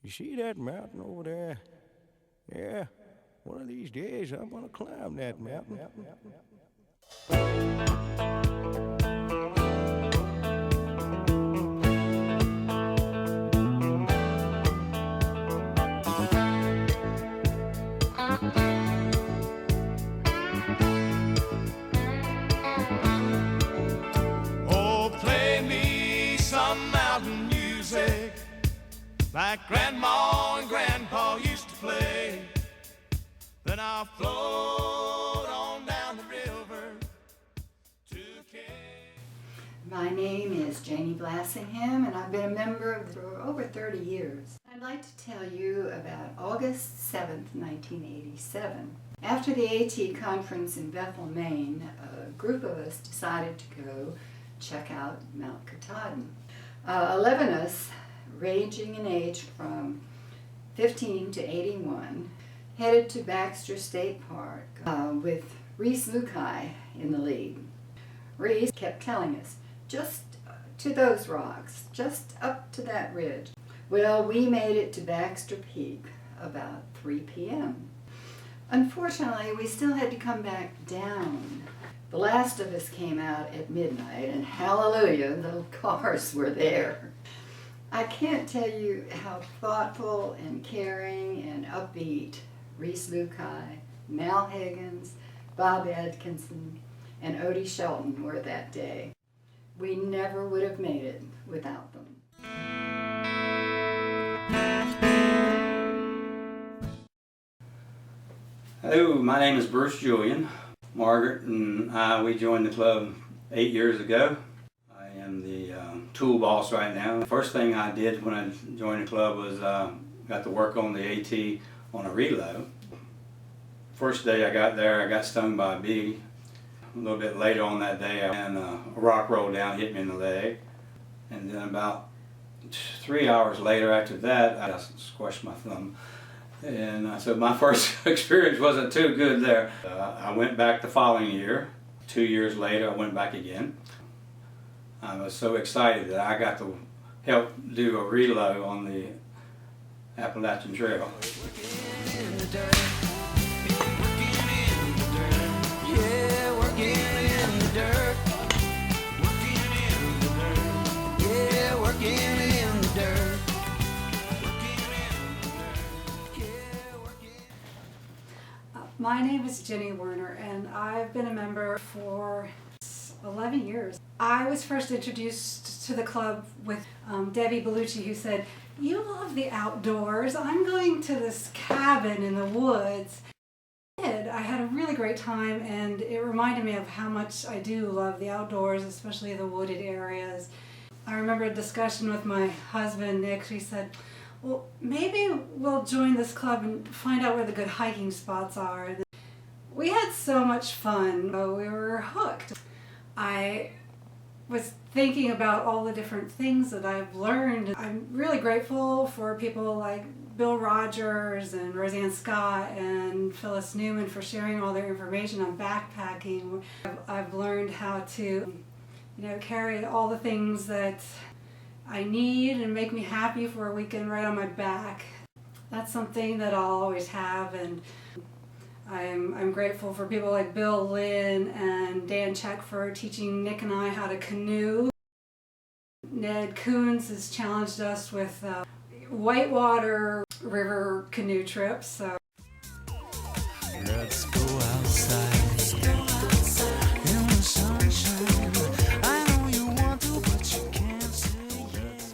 You see that mountain over there? Yeah, one of these days I'm gonna climb that mountain. Oh, play me some mountain music like Grandma and Grandpa used to play. Then I'll float on down the river to My name is Janie Blassingham, and I've been a member for over 30 years. I'd like to tell you about August 7th, 1987. After the AT conference in Bethel, Maine, a group of us decided to go check out Mount Katahdin. 11 of us, ranging in age from 15 to 81, headed to Baxter State Park with Reese Lukai in the lead. Reese kept telling us, just to those rocks, just up to that ridge. Well, we made it to Baxter Peak about 3 p.m. Unfortunately, we still had to come back down. The last of us came out at midnight, and hallelujah, the cars were there. I can't tell you how thoughtful and caring and upbeat Reese Lukai, Mal Higgins, Bob Atkinson, and Odie Shelton were that day. We never would have made it without them. Hello, my name is Bruce Julian. Margaret and we joined the club 8 years ago. I am the tool boss right now. The first thing I did when I joined the club was got to work on the AT on a reload. First day I got there, I got stung by a bee. A little bit later on that day, and a rock rolled down, hit me in the leg. And then about 3 hours later after that, I squashed my thumb. And so my first experience wasn't too good there. I went back the following year. 2 years later, I went back again. I was so excited that I got to help do a reload on the Appalachian Trail. My name is Jenny Werner, and I've been a member for 11 years. I was first introduced to the club with Debbie Bellucci, who said, "You love the outdoors. I'm going to this cabin in the woods." I had a really great time, and it reminded me of how much I do love the outdoors, especially the wooded areas. I remember a discussion with my husband, Nick. He said, "Well, maybe we'll join this club and find out where the good hiking spots are." And we had so much fun. We were hooked. I was thinking about all the different things that I've learned. I'm really grateful for people like Bill Rogers and Roseanne Scott and Phyllis Newman for sharing all their information on backpacking. I've learned how to, carry all the things that I need and make me happy for a weekend right on my back. That's something that I'll always have, and I'm grateful for people like Bill Lynn and Dan Check for teaching Nick and I how to canoe. Ned Coons has challenged us with whitewater river canoe trips. So. Let's go outside. In the sunshine. I know you want to, but you can't say yes.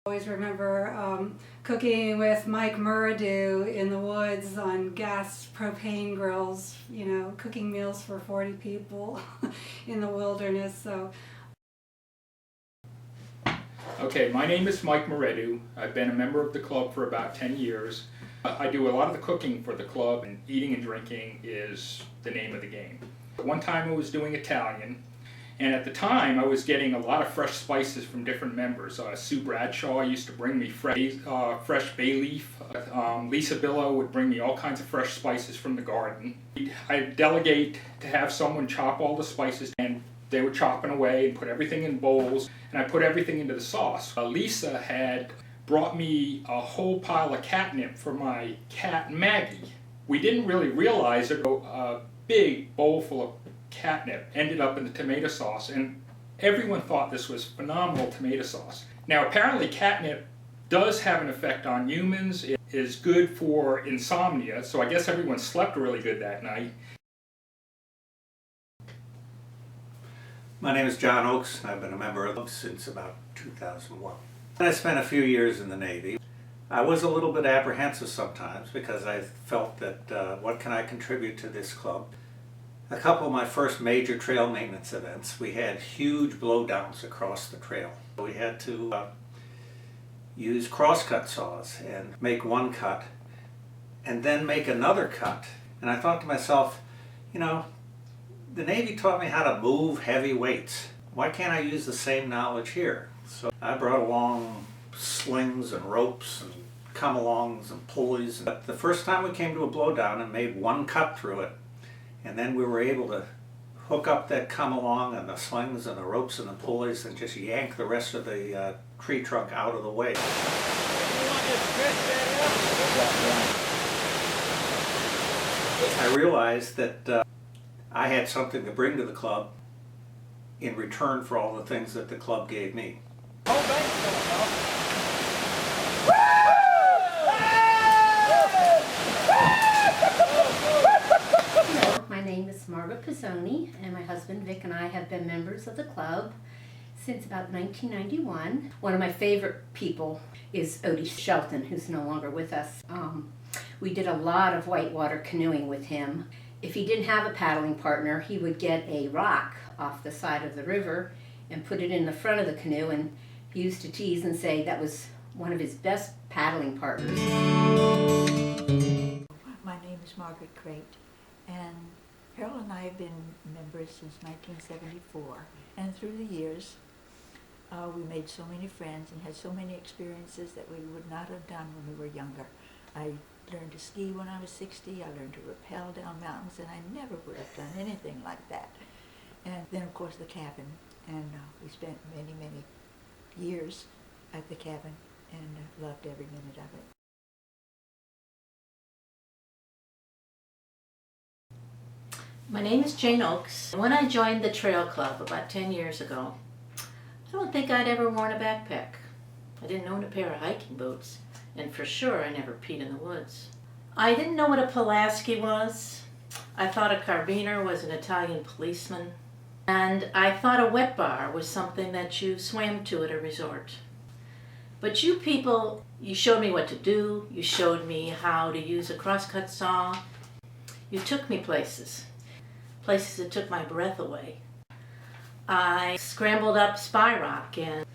I always remember cooking with Mike Muradu in the woods on gas propane grills, cooking meals for 40 people in the wilderness. So. Okay, my name is Mike Moredu. I've been a member of the club for about 10 years. I do a lot of the cooking for the club, and eating and drinking is the name of the game. One time I was doing Italian, and at the time I was getting a lot of fresh spices from different members. Sue Bradshaw used to bring me fresh bay leaf. Lisa Billow would bring me all kinds of fresh spices from the garden. I'd delegate to have someone chop all the spices, and they were chopping away and put everything in bowls, and I put everything into the sauce. Lisa had brought me a whole pile of catnip for my cat Maggie. We didn't really realize that a big bowl full of catnip ended up in the tomato sauce, and everyone thought this was phenomenal tomato sauce. Now apparently catnip does have an effect on humans. It is good for insomnia, so I guess everyone slept really good that night. My name is John Oakes. I've been a member of them since about 2001. I spent a few years in the Navy. I was a little bit apprehensive sometimes because I felt that what can I contribute to this club? A couple of my first major trail maintenance events, we had huge blowdowns across the trail. We had to use crosscut saws and make one cut and then make another cut. And I thought to myself, you know, the Navy taught me how to move heavy weights. Why can't I use the same knowledge here? So I brought along slings and ropes and come-alongs and pulleys. But the first time we came to a blowdown and made one cut through it, and then we were able to hook up that come-along and the slings and the ropes and the pulleys and just yank the rest of the tree trunk out of the way. I realized that I had something to bring to the club in return for all the things that the club gave me. My name is Margaret Pizzoni, and my husband Vic and I have been members of the club since about 1991. One of my favorite people is Odie Shelton, who's no longer with us. We did a lot of whitewater canoeing with him. If he didn't have a paddling partner, he would get a rock off the side of the river and put it in the front of the canoe, and he used to tease and say that was one of his best paddling partners. My name is Margaret Crate, and Harold and I have been members since 1974, and through the years we made so many friends and had so many experiences that we would not have done when we were younger. I learned to ski when I was 60, I learned to rappel down mountains, and I never would have done anything like that. And then of course the cabin, and we spent many, many years at the cabin and loved every minute of it. My name is Jane Oakes. When I joined the Trail Club about 10 years ago, I don't think I'd ever worn a backpack. I didn't own a pair of hiking boots, and for sure I never peed in the woods. I didn't know what a Pulaski was. I thought a carabiner was an Italian policeman. And I thought a wet bar was something that you swam to at a resort. But you people, you showed me what to do. You showed me how to use a crosscut saw. You took me places that took my breath away. I scrambled up Spy Rock, and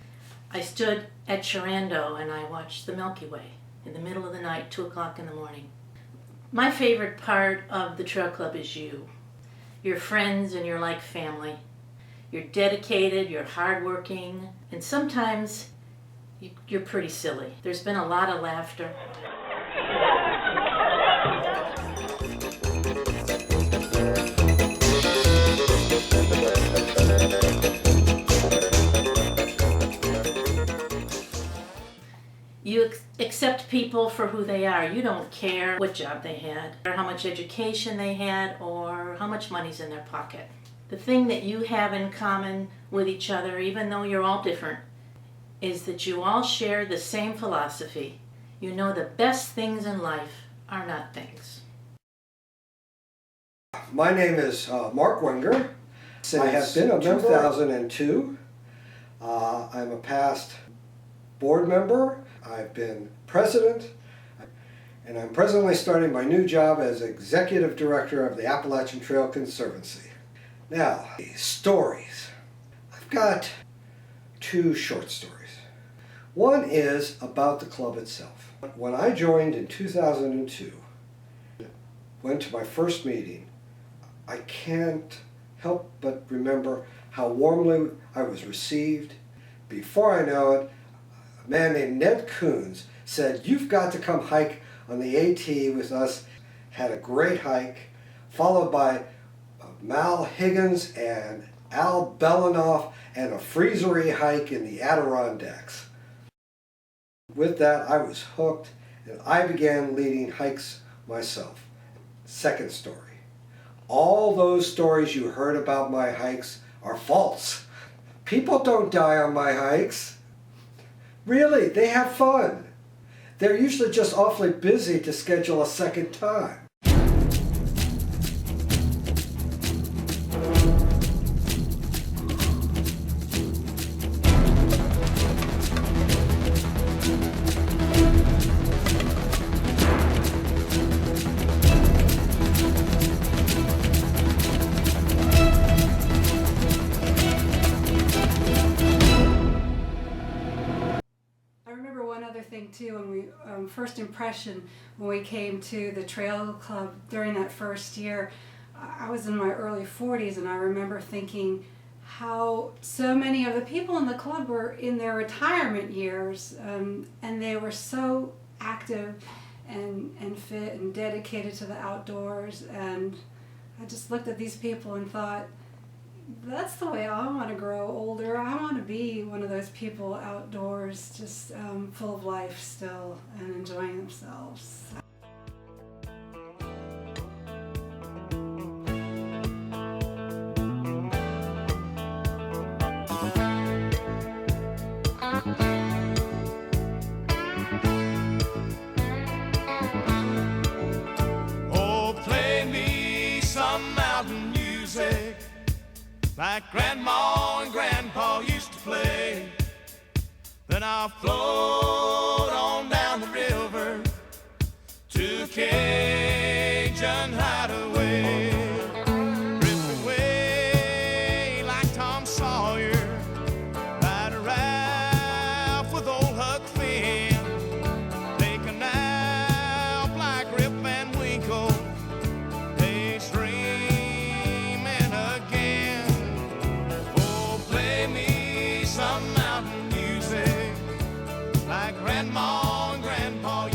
I stood at Sharando and I watched the Milky Way in the middle of the night, 2 o'clock in the morning. My favorite part of the Trail Club is you. You're friends and you're like family. You're dedicated, you're hardworking, and sometimes you're pretty silly. There's been a lot of laughter. You accept people for who they are. You don't care what job they had, or how much education they had, or how much money's in their pocket. The thing that you have in common with each other, even though you're all different, is that you all share the same philosophy. You know the best things in life are not things. My name is Mark Wenger. I have been a member 2002. I'm a past board member. I've been president, and I'm presently starting my new job as executive director of the Appalachian Trail Conservancy. Now, stories. I've got 2 short stories. One is about the club itself. When I joined in 2002, went to my first meeting, I can't help but remember how warmly I was received. Before I know it, a man named Ned Coons said, "You've got to come hike on the AT with us." Had a great hike, followed by Mal Higgins and Al Belanoff and a freezery hike in the Adirondacks. with that, I was hooked, and I began leading hikes myself. Second story. All those stories you heard about my hikes are false. People don't die on my hikes. Really, they have fun. They're usually just awfully busy to schedule a second time. Too, when we first impression when we came to the trail club during that first year, I was in my early 40s, and I remember thinking how so many of the people in the club were in their retirement years, and they were so active and fit and dedicated to the outdoors, and I just looked at these people and thought, that's the way I want to grow older. I want to be one of those people outdoors, just full of life still and enjoying themselves. Oh, play me some mountain music like Grandma and Grandpa used to play. Then I'll float on down the river to Cajun Hideaway. Drift away like Tom Sawyer, ride a raft with old Huck Finn. Take a nap like Rip Van Winkle, daydreaming again. Some mountain music like Grandma and Grandpa